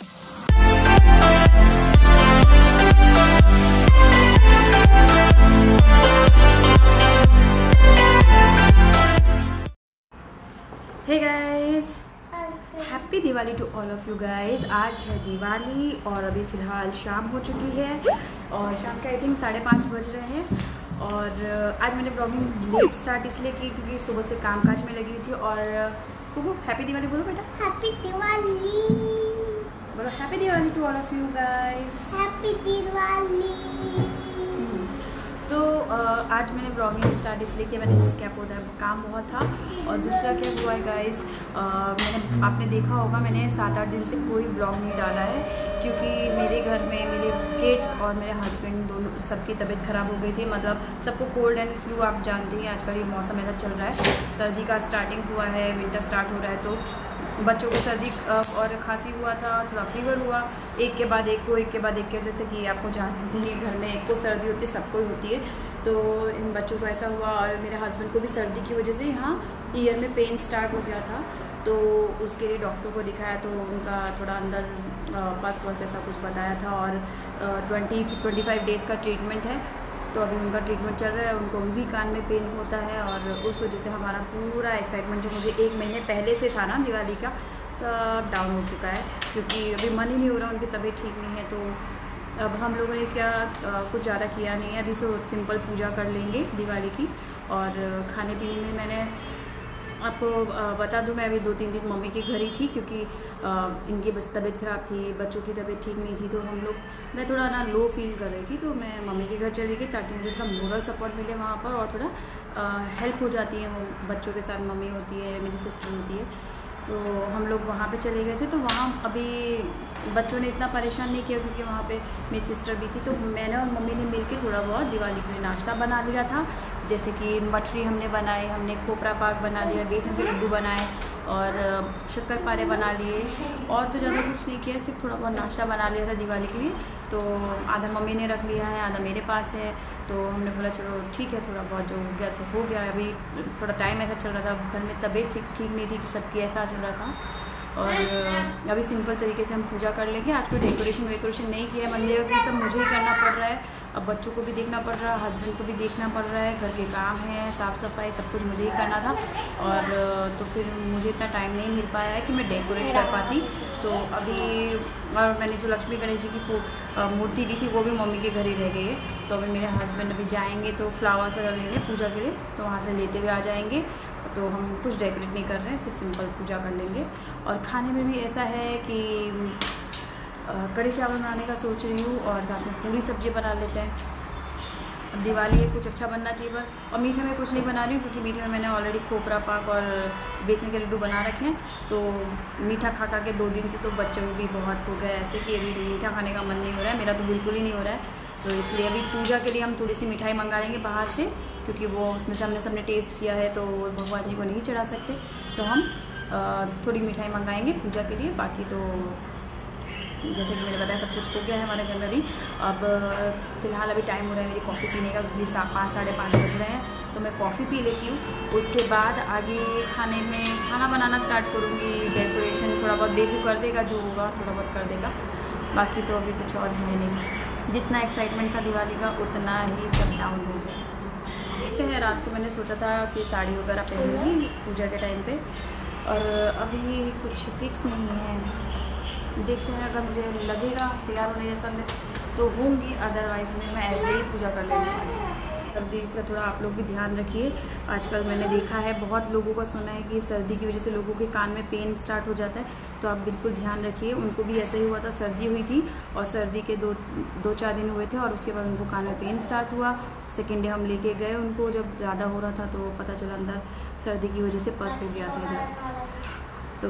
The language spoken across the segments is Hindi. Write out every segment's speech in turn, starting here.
Hey guys, happy Diwali to all of you guys. आज है दिवाली और अभी फ़िलहाल शाम हो चुकी है और शाम के आई थिंक 5:30 बज रहे हैं। और आज मैंने ब्लॉगिंग लेट स्टार्ट इसलिए की क्योंकि सुबह से कामकाज में लगी हुई थी। और कुकू हैप्पी दिवाली बोलो बेटा। हैप्पी दिवाली बोलो। Happy Diwali to all of you guys. Happy Diwali. So आज मैंने ब्लॉगिंग स्टार्ट इसलिए कि मैंने जैसे कि आपको बताया काम बहुत था। और दूसरा क्या हुआ है गाइस, आपने देखा होगा मैंने 7-8 दिन से कोई ब्लॉग नहीं डाला है क्योंकि मेरे घर में मेरे किड्स और मेरे हस्बैंड दोनों सबकी तबीयत ख़राब हो गई थी। मतलब सबको कोल्ड एंड फ्लू, आप जानते हैं आजकल ये मौसम ऐसा चल रहा है, सर्दी का स्टार्टिंग हुआ है, विंटर स्टार्ट हो रहा है, तो बच्चों को सर्दी और खांसी हुआ था, थोड़ा फीवर हुआ, एक के बाद एक के, जैसे कि आपको जानते हैं घर में एक को सर्दी होती है, सबको होती है। तो इन बच्चों को ऐसा हुआ और मेरे हस्बैंड को भी सर्दी की वजह से यहाँ ईयर में पेन स्टार्ट हो गया था। तो उसके लिए डॉक्टर को दिखाया तो उनका थोड़ा अंदर पस वस ऐसा कुछ बताया था और 20-25 डेज़ का ट्रीटमेंट है। तो अभी उनका ट्रीटमेंट चल रहा है, उनको भी कान में पेन होता है और उस वजह से हमारा पूरा एक्साइटमेंट जो मुझे 1 महीने पहले से था ना दिवाली का, सब डाउन हो चुका है क्योंकि अभी मन ही नहीं हो रहा, उनकी तबीयत ठीक नहीं है। तो अब हम लोगों ने क्या कुछ ज़्यादा किया नहीं है, अभी से सिंपल पूजा कर लेंगे दिवाली की। और खाने पीने में मैंने आपको बता दूं, मैं अभी 2-3 दिन मम्मी के घर ही थी क्योंकि इनकी बस तबीयत ख़राब थी, बच्चों की तबीयत ठीक नहीं थी। तो मैं थोड़ा ना लो फील कर रही थी, तो मैं मम्मी के घर चली गई ताकि मुझे थोड़ा मोरल सपोर्ट मिले वहाँ पर और थोड़ा हेल्प हो जाती है। वो बच्चों के साथ मम्मी होती है, मेरी सिस्टर होती है, तो हम लोग वहाँ पे चले गए थे। तो वहाँ अभी बच्चों ने इतना परेशान नहीं किया क्योंकि वहाँ पे मेरी सिस्टर भी थी। तो मैंने और मम्मी ने मिलके थोड़ा बहुत दिवाली के लिए नाश्ता बना लिया था, जैसे कि मठरी हमने बनाई, हमने खोपरा पाक बना लिया, बेसन के लड्डू बनाए और शक्कर पारे बना लिए। और तो ज़्यादा कुछ नहीं किया, सिर्फ थोड़ा बहुत नाश्ता बना लिया था दिवाली के लिए। तो आधा मम्मी ने रख लिया है, आधा मेरे पास है। तो हमने बोला चलो ठीक है, थोड़ा बहुत जो हो गया सो हो गया। अभी थोड़ा टाइम ऐसा चल रहा था, घर में तबीयत ठीक नहीं थी कि सबकी ऐसा चल रहा था। और अभी सिंपल तरीके से हम पूजा कर लेंगे। आज कोई डेकोरेशन नहीं किया है मंदिर में, सब मुझे ही करना पड़ रहा है। अब बच्चों को भी देखना पड़ रहा है, हस्बैंड को भी देखना पड़ रहा है, घर के काम है, साफ़ सफाई सब कुछ मुझे ही करना था। और तो फिर मुझे इतना टाइम नहीं मिल पाया है कि मैं डेकोरेट कर पाती। तो अभी और मैंने जो लक्ष्मी गणेश जी की मूर्ति ली थी वो भी मम्मी के घर ही रह गई है। तो अभी मेरे हस्बैंड अभी जाएंगे तो फ्लावर्स अगर लेंगे पूजा के लिए, तो वहाँ से लेते हुए आ जाएंगे। तो हम कुछ डेकोरेट नहीं कर रहे हैं, सिर्फ सिंपल पूजा कर लेंगे। और खाने में भी ऐसा है कि कढ़ी चावल बनाने का सोच रही हूँ और साथ में पूरी सब्जी बना लेते हैं। अब दिवाली है, कुछ अच्छा बनना चाहिए। पर और मीठे में कुछ नहीं बना रही हूँ क्योंकि मीठे में मैंने ऑलरेडी खोपरा पाक और बेसन के लड्डू बना रखे हैं। तो मीठा खा के 2 दिन से तो बच्चों को भी बहुत हो गया ऐसे कि अभी मीठा खाने का मन नहीं हो रहा है, मेरा तो बिल्कुल ही नहीं हो रहा है। तो इसलिए अभी पूजा के लिए हम थोड़ी सी मिठाई मंगा लेंगे बाहर से, क्योंकि वो उसमें से हमने सबने टेस्ट किया है तो भगवान जी को नहीं चढ़ा सकते। तो हम थोड़ी मिठाई मंगाएंगे पूजा के लिए। बाकी तो जैसे कि मैंने बताया सब कुछ हो गया है हमारे घर में भी। अब फ़िलहाल अभी टाइम हो रहा है मेरी कॉफ़ी पीने का, क्योंकि 5-5:30 बज रहे हैं। तो मैं कॉफ़ी पी लेती हूँ, उसके बाद आगे खाना बनाना स्टार्ट करूँगी। डेकोरेशन थोड़ा बहुत बेबी कर देगा, जो होगा थोड़ा बहुत कर देगा, बाकी तो अभी कुछ और है नहीं। जितना एक्साइटमेंट था दिवाली का उतना ही सब डाउन हो गया। देखते हैं, रात को मैंने सोचा था कि साड़ी वगैरह पहनूंगी पूजा के टाइम पे, और अभी कुछ फिक्स नहीं है। देखते हैं, अगर मुझे लगेगा तैयार होने जैसा तो होंगी, अदरवाइज़ में मैं ऐसे ही पूजा कर लेने वाली हूँ। सर्दी का थोड़ा आप लोग भी ध्यान रखिए। आजकल मैंने देखा है बहुत लोगों का सुना है कि सर्दी की वजह से लोगों के कान में पेन स्टार्ट हो जाता है, तो आप बिल्कुल ध्यान रखिए। उनको भी ऐसा ही हुआ था, सर्दी हुई थी और सर्दी के 2-4 दिन हुए थे और उसके बाद उनको कान में पेन स्टार्ट हुआ। सेकेंड डे हम लेके गए उनको, जब ज़्यादा हो रहा था तो पता चला अंदर सर्दी की वजह से पस हो गया था इधर। तो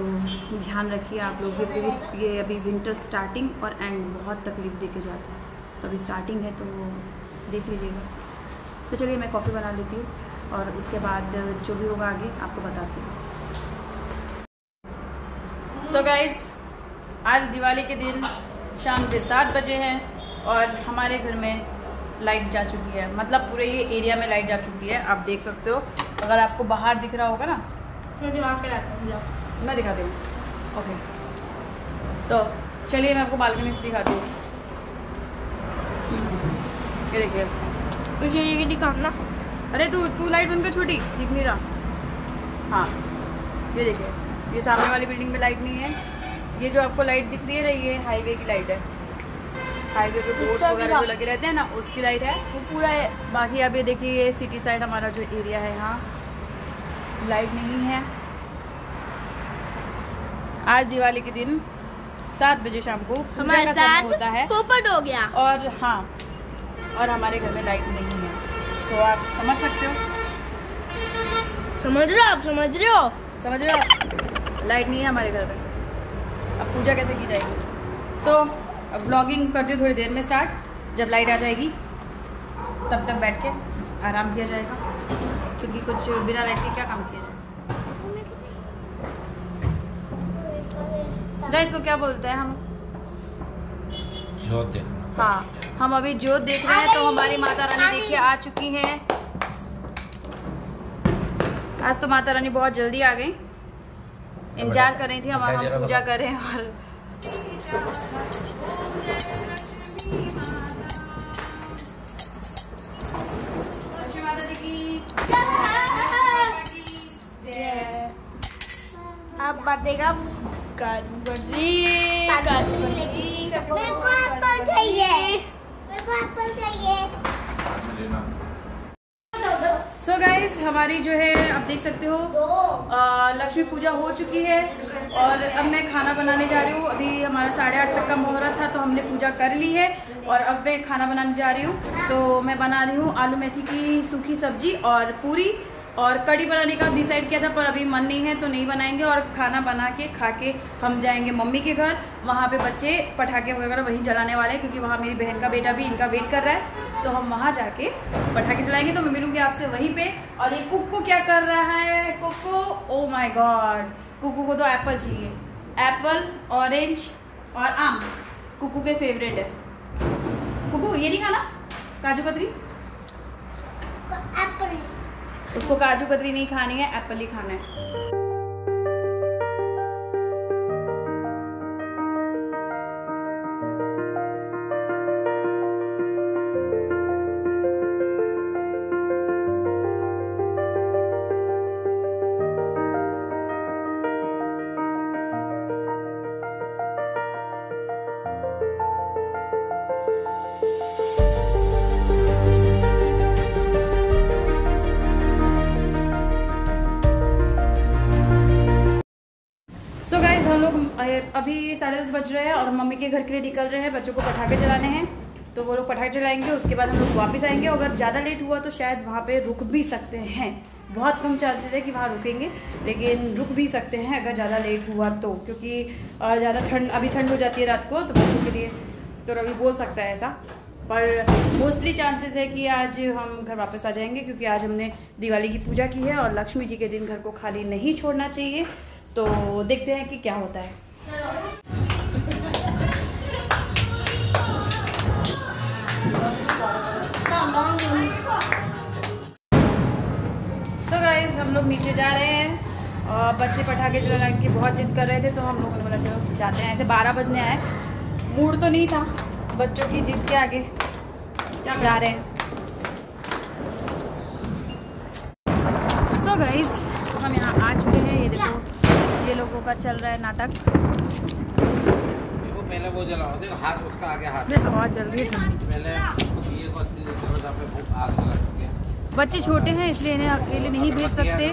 ध्यान रखिए आप लोग भी। ये अभी विंटर स्टार्टिंग और एंड बहुत तकलीफ़ दे के जाता है, तो अभी स्टार्टिंग है तो देख लीजिएगा। तो चलिए मैं कॉफ़ी बना लेती हूँ और उसके बाद जो भी होगा आगे आपको बताती हूँ। सो गाइज, आज दिवाली के दिन शाम के 7 बजे हैं और हमारे घर में लाइट जा चुकी है। मतलब पूरे ये एरिया में लाइट जा चुकी है, आप देख सकते हो। अगर आपको बाहर दिख रहा होगा ना, मैं दिखा दूँ। ओके, तो चलिए मैं आपको बालकनी से दिखाती हूँ। ये देखिए, मुझे ये दिखाना। अरे तू लाइट बंद कर, छोटी दिख नहीं रहा। हाँ ये देखिए, ये सामने वाली बिल्डिंग में लाइट नहीं है। ये जो आपको लाइट दिख रही है, ये हाईवे की लाइट है। हाईवे पे बोर्ड्स वगैरह जो लगे रहते हैं ना, उसकी लाइट है वो पूरा है। बाकी अब ये देखिए, ये सिटी साइड हमारा जो एरिया है, यहाँ लाइट नहीं है। आज दिवाली के दिन 7 बजे शाम को पूजा का समय होता है, पोपट हो गया। और हाँ, और हमारे घर में लाइट नहीं है। सो आप समझ सकते हो, समझ रहे हो आप? समझ रहे हो? समझ रहे हो? लाइट नहीं है हमारे घर में, अब पूजा कैसे की जाएगी? तो अब ब्लॉगिंग करती हूँ थोड़ी देर में स्टार्ट। जब लाइट आ जाएगी तब तक बैठ के आराम किया जाएगा, क्योंकि कुछ बिना लाइट के क्या काम किया जाए। इसको क्या बोलते हैं हम? जोत देखना। हाँ, हम अभी जोत देख रहे हैं। तो हमारी माता रानी देखिए आ चुकी हैं। आज तो माता रानी बहुत जल्दी आ गई, इंतजार कर रही थी हम पूजा करें। और माता जी की अब बातेगा काजू कतरी। मेरे को एप्पल चाहिए। सो गाइस, हमारी जो है आप देख सकते हो लक्ष्मी पूजा हो चुकी है। और अब मैं खाना बनाने जा रही हूँ। अभी हमारा 8:30 तक का मुहूर्त था, तो हमने पूजा कर ली है। और अब मैं खाना बनाने जा रही हूँ। तो मैं बना रही हूँ आलू मेथी की सूखी सब्जी और पूरी, और कड़ी बनाने का डिसाइड किया था, पर अभी मन नहीं है तो नहीं बनाएंगे। और खाना बना के खा के हम जाएंगे मम्मी के घर। वहाँ पे बच्चे पटाखे वगैरह वहीं जलाने वाले हैं, क्योंकि वहाँ मेरी बहन का बेटा भी इनका वेट कर रहा है। तो हम वहाँ जाके पटाखे चलाएंगे। तो मैं मिलूंगी आपसे वहीं पे। और ये कुक्कू क्या कर रहा है? कुक्कू, ओ माय गॉड, कुक्कू को तो एप्पल चाहिए। एप्पल, ऑरेंज और आम कुक्कू के फेवरेट है। कुक्कू ये नहीं खाना काजू कतरी? उसको काजू कतरी नहीं खानी है, एप्पल ही खाना है। सो गाइज, हम लोग अभी 10:30 बज रहे हैं और मम्मी के घर के लिए निकल रहे हैं। बच्चों को पटाखे चलाने हैं, तो वो लोग पटाखे चलाएंगे। उसके बाद हम लोग वापस आएंगे। अगर ज़्यादा लेट हुआ तो शायद वहाँ पे रुक भी सकते हैं। बहुत कम चांसेस है कि वहाँ रुकेंगे, लेकिन रुक भी सकते हैं अगर ज़्यादा लेट हुआ तो, क्योंकि ज़्यादा ठंड हो जाती है रात को, तो बच्चों के लिए तो रवि बोल सकता है ऐसा। पर मोस्टली चांसेस है कि आज हम घर वापस आ जाएंगे, क्योंकि आज हमने दिवाली की पूजा की है और लक्ष्मी जी के दिन घर को खाली नहीं छोड़ना चाहिए। तो देखते हैं कि क्या होता है। सो गाइस, हम लोग नीचे जा रहे हैं और बच्चे पटाखे चलाने की बहुत जिद कर रहे थे, तो हम लोगों ने बोला चलो जाते हैं। ऐसे 12 बजने आए, मूड तो नहीं था, बच्चों की जिद के आगे जा रहे हैं। सो गाइस, हम यहाँ आ चुके हैं। ये देखो, ये लोगों का चल रहा है नाटक। देखो पहले वो जलाओ, देखो हाथ उसका आगे हाथ बहुत जल रही है। पहले ये को अच्छी तरह से आग लगा सके। बच्चे छोटे हैं इसलिए इन्हें अकेले नहीं भेज सकते,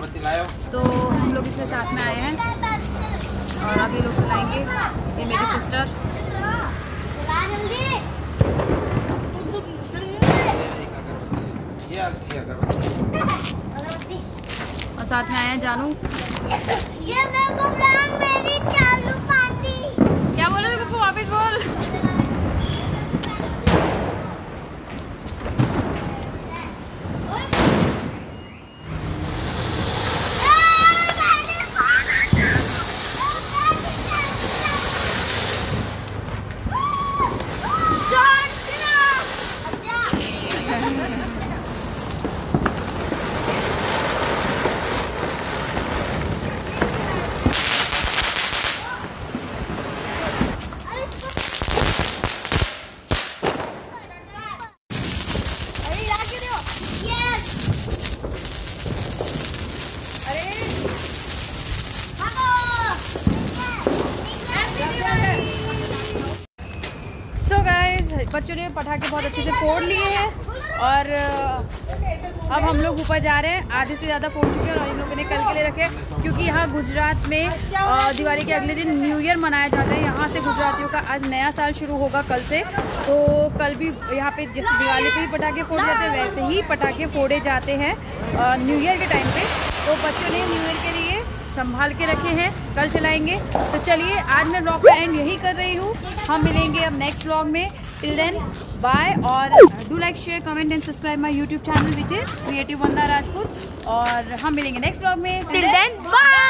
तो हम लोग इसके साथ में आए हैं और अब ये लोग चलाएंगे। ये मेरी सिस्टर, और साथ में आए हैं जानू। ये देखो मेरी चालू पानी। क्या बोल रहे हो? वापस बोल। बच्चों ने पटाखे बहुत अच्छे से फोड़ लिए हैं और अब हम लोग ऊपर जा रहे हैं। आधे से ज़्यादा फोड़ चुके हैं और इन लोगों ने कल के लिए रखे, क्योंकि यहाँ गुजरात में दिवाली के अगले दिन न्यू ईयर मनाया जाता है। यहाँ से गुजरातियों का आज नया साल शुरू होगा कल से, तो कल भी यहाँ पे जैसे दिवाली पे ही पटाखे फोड़े जाते हैं वैसे ही पटाखे फोड़े जाते हैं न्यू ईयर के टाइम पे। तो बच्चों ने न्यू ईयर के लिए संभाल के रखे हैं, कल चलाएंगे। तो चलिए आज मैं ब्लॉग का एंड यही कर रही हूँ। हम मिलेंगे अब नेक्स्ट ब्लॉग में। टिल देन बाय, और do like share comment and subscribe my YouTube channel which is creative Vandana Rajput. और हम मिलेंगे नेक्स्ट ब्लॉग में। Till then bye.